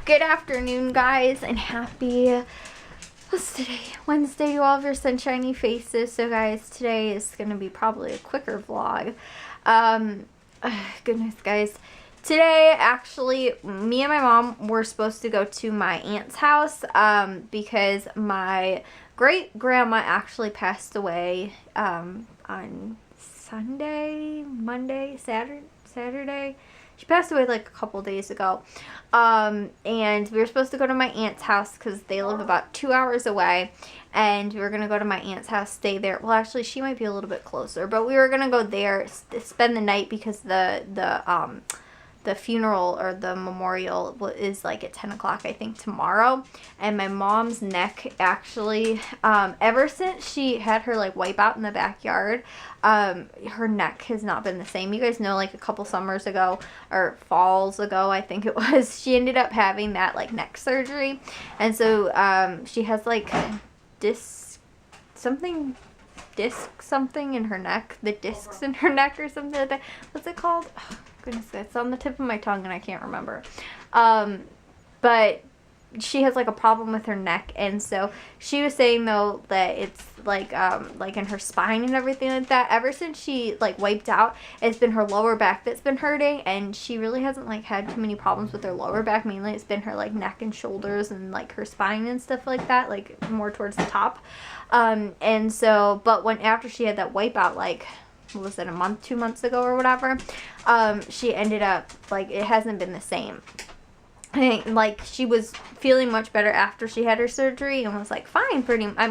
Good afternoon, guys, and happy, what's today? Wednesday to all of your sunshiny faces. So, guys, today is going to be probably a quicker vlog. Goodness, guys. Today, actually, me and my mom were supposed to go to my aunt's house because my great-grandma actually passed away on Saturday. She passed away like a couple days ago. And we were supposed to go to my aunt's house because they live about 2 hours away. And we were going to go to my aunt's house, stay there. Well, actually, she might be a little bit closer. But we were going to go there, spend the night because the funeral or the memorial is like at 10 o'clock, I think, tomorrow. And my mom's neck actually, ever since she had her like wipe out in the backyard, her neck has not been the same. You guys know, like a couple summers ago or falls ago, I think it was, she ended up having that like neck surgery. And so she has like disc something in her neck, the discs in her neck or something like that. What's it called? Oh, goodness, it's on the tip of my tongue and I can't remember. But she has like a problem with her neck, and so she was saying though that it's like in her spine and everything like that. Ever since she like wiped out, it's been her lower back that's been hurting, and she really hasn't like had too many problems with her lower back. Mainly it's been her like neck and shoulders and like her spine and stuff like that, like more towards the top. And so, but after she had that wipeout, like, what was it, 2 months ago or whatever, she ended up, like, it hasn't been the same. Like, she was feeling much better after she had her surgery and was, like, fine,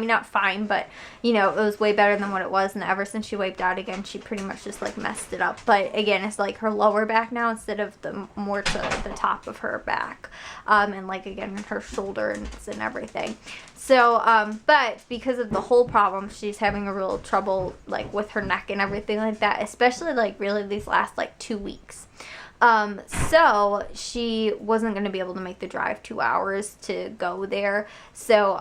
not fine, but, you know, it was way better than what it was, and ever since she wiped out again, she pretty much just, like, messed it up. But, again, it's, like, her lower back now instead of more to the top of her back, and, like, again, her shoulder and everything. So, but because of the whole problem, she's having a real trouble, like, with her neck and everything like that, especially, like, really these last, like, 2 weeks. So she wasn't going to be able to make the drive 2 hours to go there. So,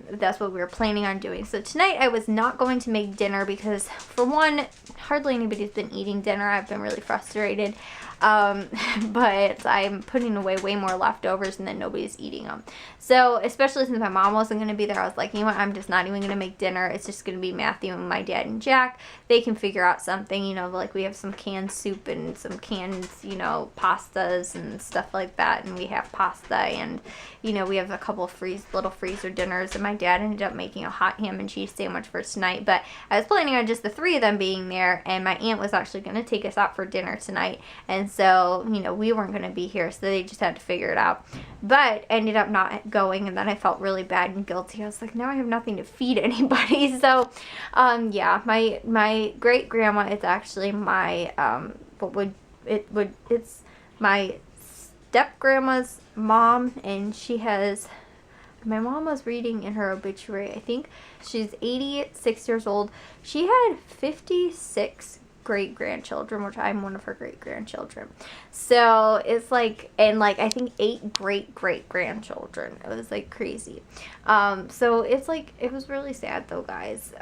that's what we were planning on doing. So tonight I was not going to make dinner because, for one, hardly anybody's been eating dinner. I've been really frustrated. But I'm putting away way more leftovers and then nobody's eating them. So, especially since my mom wasn't going to be there, I was like, you know what, I'm just not even going to make dinner. It's just going to be Matthew and my dad and Jack. They can figure out something, you know, like we have some canned soup and some canned, you know, pastas and stuff like that. And we have pasta and, you know, we have a couple of little freezer dinners. And my dad ended up making a hot ham and cheese sandwich for tonight. But I was planning on just the 3 of them being there. And my aunt was actually going to take us out for dinner tonight. And so, you know, we weren't going to be here, so they just had to figure it out. But ended up not going, and then I felt really bad and guilty. I was like, now I have nothing to feed anybody. So, yeah, my great grandma is actually my it's my step grandma's mom, and my mom was reading in her obituary, I think she's 86 years old. She had 56 great-grandchildren, which I'm one of her great-grandchildren. So it's like, and like I think 8 great-great-grandchildren. It was like crazy. So it's like, it was really sad though, guys.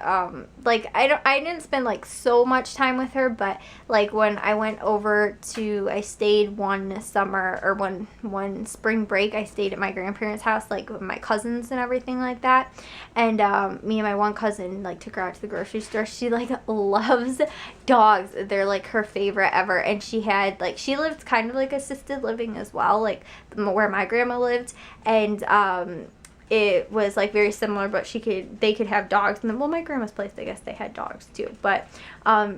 Like I didn't spend like so much time with her, but like when I went over I stayed one summer, or one spring break, I stayed at my grandparents' house, like with my cousins and everything like that. And me and my one cousin like took her out to the grocery store. She like loves dogs. They're like her favorite ever. And she lived kind of like assisted living as well, like where my grandma lived. And it was like very similar, but they could have dogs. And then, well, my grandma's place, I guess they had dogs too. But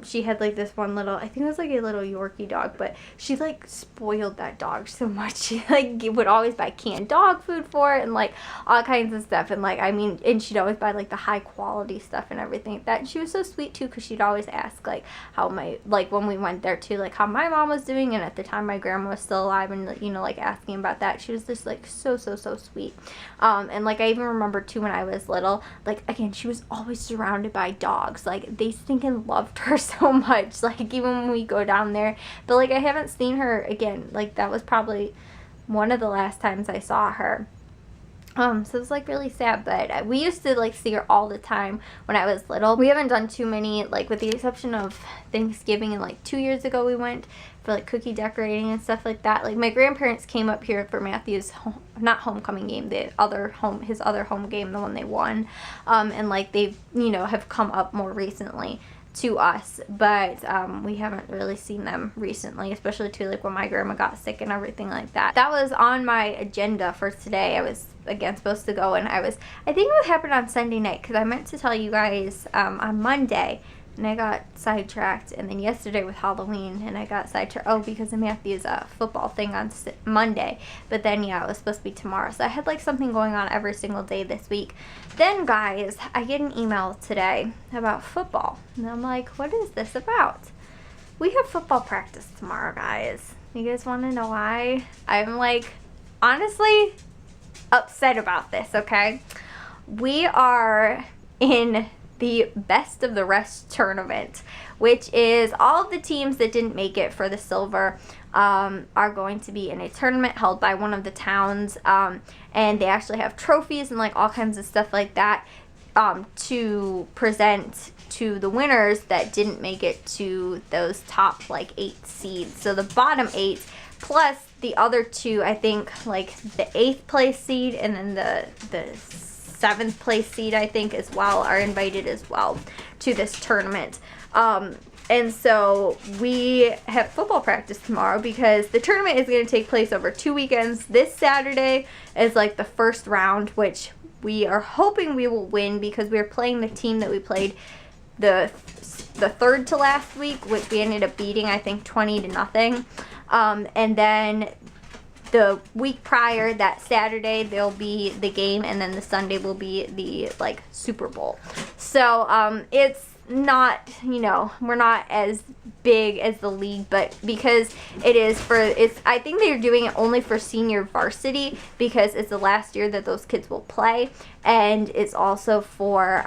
she had like this one little, I think it was like a little Yorkie dog, but she like spoiled that dog so much. She like would always buy canned dog food for it and like all kinds of stuff. And like, I mean, and she'd always buy like the high quality stuff and everything like that. And she was so sweet too, because she'd always ask like how when we went there too, like how my mom was doing. And at the time my grandma was still alive, and you know, like asking about that. She was just like so sweet. And like I even remember too, when I was little, like again, she was always surrounded by dogs. Like they stinking loved her so much, like even when we go down there. But like I haven't seen her again, like that was probably one of the last times I saw her. So it's like really sad, but we used to like see her all the time when I was little. We haven't done too many, like with the exception of Thanksgiving, and like 2 years ago we went for like cookie decorating and stuff like that. Like my grandparents came up here for Matthew's not homecoming game, his other home game, the one they won, and like they've, you know, have come up more recently to us, but we haven't really seen them recently, especially too like when my grandma got sick and everything like that. That was on my agenda for today. I was again supposed to go, and I think what happened on Sunday night, because I meant to tell you guys on Monday, and I got sidetracked, and then yesterday with Halloween, and I got sidetracked, because of Matthew's football thing on Monday, but then yeah, it was supposed to be tomorrow, so I had like something going on every single day this week. Then guys, I get an email today about football, and I'm like, what is this about? We have football practice tomorrow, guys. You guys want to know why? I'm like, honestly upset about this, okay? We are in the Best of the Rest tournament, which is all of the teams that didn't make it for the silver are going to be in a tournament held by one of the towns, and they actually have trophies and like all kinds of stuff like that to present to the winners that didn't make it to those top like 8 seeds. So the bottom 8 plus the other 2, I think like the 8th place seed and then the 7th place seed, I think, as well, are invited as well to this tournament. And so we have football practice tomorrow because the tournament is going to take place over 2 weekends. This Saturday is like the first round, which we are hoping we will win because we're playing the team that we played the third to last week, which we ended up beating, I think, 20-0. And then the week prior, that Saturday, there'll be the game, and then the Sunday will be the, like, Super Bowl. So, it's not, you know, we're not as big as the league, but because I think they're doing it only for senior varsity because it's the last year that those kids will play, and it's also for,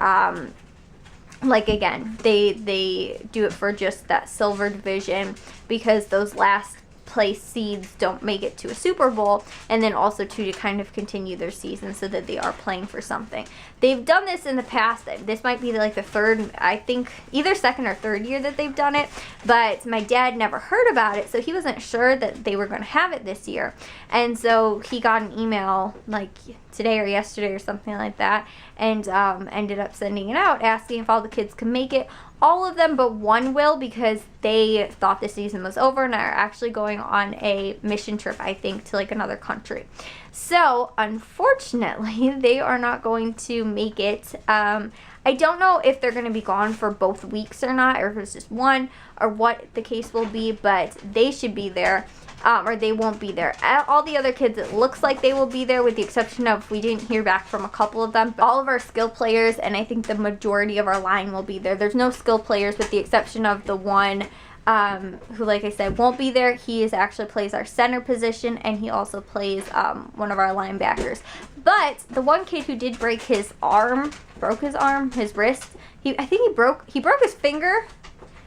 like, again, they do it for just that silver division because those last place seeds don't make it to a Super Bowl, and then also to kind of continue their season so that they are playing for something. They've done this in the past. This might be like the third, I think, either second or third year that they've done it, but my dad never heard about it, so he wasn't sure that they were going to have it this year. And so he got an email like today or yesterday or something like that, and ended up sending it out asking if all the kids could make it. All of them but one will, because they thought the season was over and are actually going on a mission trip, I think, to like another country. So unfortunately, they are not going to make it. I don't know if they're going to be gone for both weeks or not, or if it's just one, or what the case will be, but they should be there. Or they won't be there. All the other kids, it looks like they will be there, with the exception of we didn't hear back from a couple of them. All of our skill players, and I think the majority of our line will be there. There's no skill players with the exception of the one who, like I said, won't be there. He actually plays our center position, and he also plays one of our linebackers. But the one kid who did break his wrist, I think he broke his finger,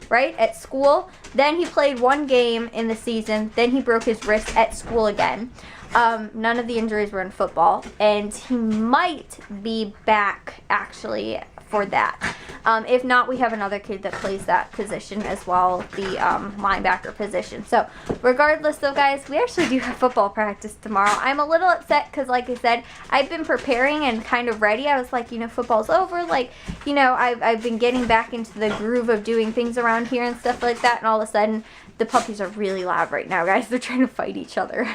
right, at school. Then he played one game in the season. Then he broke his wrist at school again. None of the injuries were in football, and he might be back actually for that. If not, we have another kid that plays that position as well, the linebacker position. So regardless though, guys, we actually do have football practice tomorrow. I'm a little upset because, like I said, I've been preparing and kind of ready. I was like, you know, football's over. Like, you know, I've been getting back into the groove of doing things around here and stuff like that, and all of a sudden, the puppies are really loud right now, guys. They're trying to fight each other.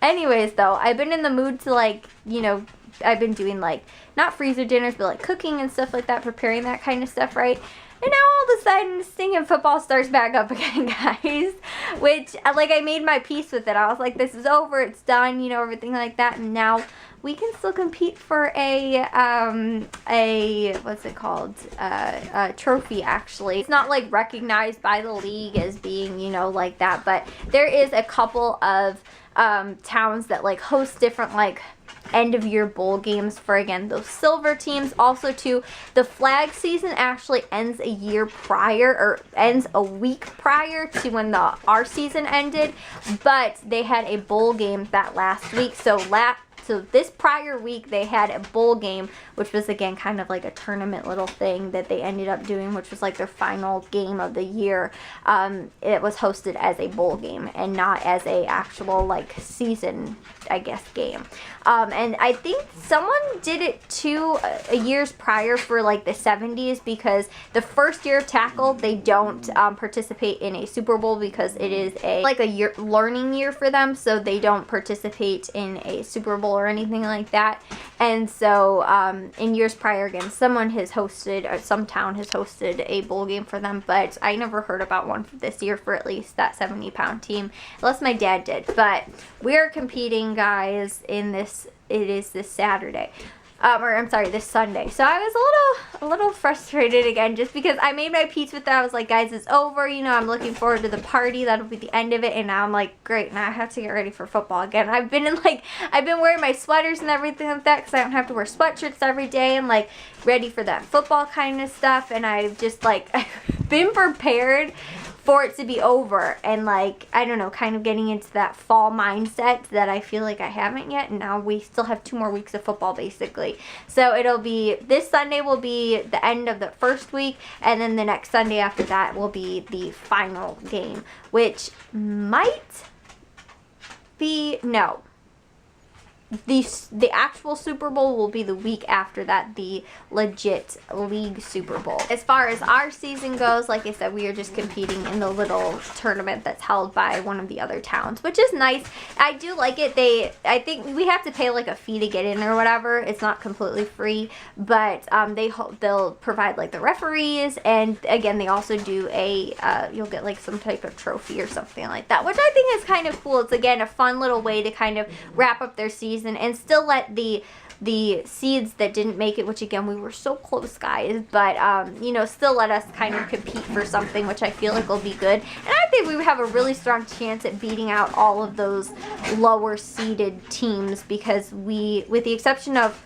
Anyways, though, I've been in the mood to, like, you know, I've been doing, like, not freezer dinners, but, like, cooking and stuff like that, preparing that kind of stuff, right? And now all of a sudden, singing football starts back up again, guys. Which, like, I made my peace with it. I was like, this is over, it's done, you know, everything like that. And now we can still compete for a what's it called? A trophy, actually. It's not, like, recognized by the league as being, you know, like that. But there is a couple of towns that, like, host different, like, end of year bowl games for, again, those silver teams. Also too, the flag season actually ends a year prior, or ends a week prior to when our season ended, but they had a bowl game that last week. So So this prior week they had a bowl game, which was again kind of like a tournament little thing that they ended up doing, which was like their final game of the year. It was hosted as a bowl game and not as a actual like season, I guess, game. And I think someone did it too years prior for like the 70s, because the first year of tackle they don't participate in a Super Bowl because it is a learning year for them, so they don't participate in a Super Bowl or anything like that. And so in years prior, again, someone has hosted, or some town has hosted a bowl game for them, but I never heard about one for this year for at least that 70-pound team, unless my dad did. But we're competing, guys, in this, it is this Saturday. Or I'm sorry, this Sunday. So I was a little frustrated again, just because I made my peace with that. I was like, guys, it's over. You know, I'm looking forward to the party. That'll be the end of it. And now I'm like, great. Now I have to get ready for football again. I've been wearing my sweaters and everything like that, because I don't have to wear sweatshirts every day, and like ready for that football kind of stuff. And I've just like I've been prepared for it to be over, and like, I don't know, kind of getting into that fall mindset that I feel like I haven't yet. And now we still have 2 more weeks of football basically. So it'll be, this Sunday will be the end of the first week, and then the next Sunday after that will be the final game, which might be, no, the actual Super Bowl will be the week after that, the legit league Super Bowl. As far as our season goes, like I said, we are just competing in the little tournament that's held by one of the other towns, which is nice. I do like it. I think we have to pay like a fee to get in or whatever. It's not completely free, but they'll provide like the referees, and again, they also do you'll get like some type of trophy or something like that, which I think is kind of cool. It's again a fun little way to kind of wrap up their season and still let the seeds that didn't make it, which again, we were so close, guys, but you know, still let us kind of compete for something, which I feel like will be good. And I think we have a really strong chance at beating out all of those lower seeded teams, because we, with the exception of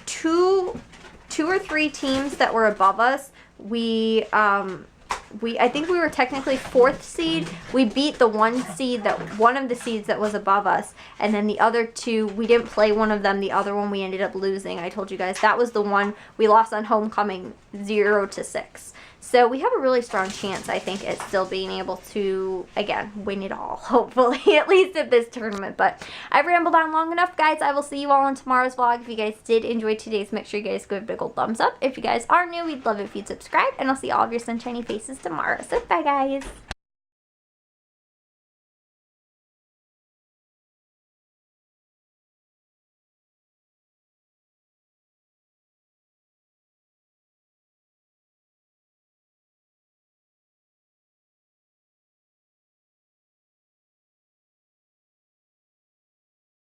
two or three teams that were above us, I think we were technically 4th seed. We beat the one of the seeds that was above us, and then the other 2, we didn't play one of them. The other one we ended up losing. I told you guys that was the one we lost on homecoming, 0-6. So we have a really strong chance, I think, at still being able to, again, win it all, hopefully, at least at this tournament. But I've rambled on long enough, guys. I will see you all in tomorrow's vlog. If you guys did enjoy today's, make sure you guys give it a big old thumbs up. If you guys are new, we'd love it if you'd subscribe, and I'll see all of your sunshiny faces tomorrow. So bye, guys.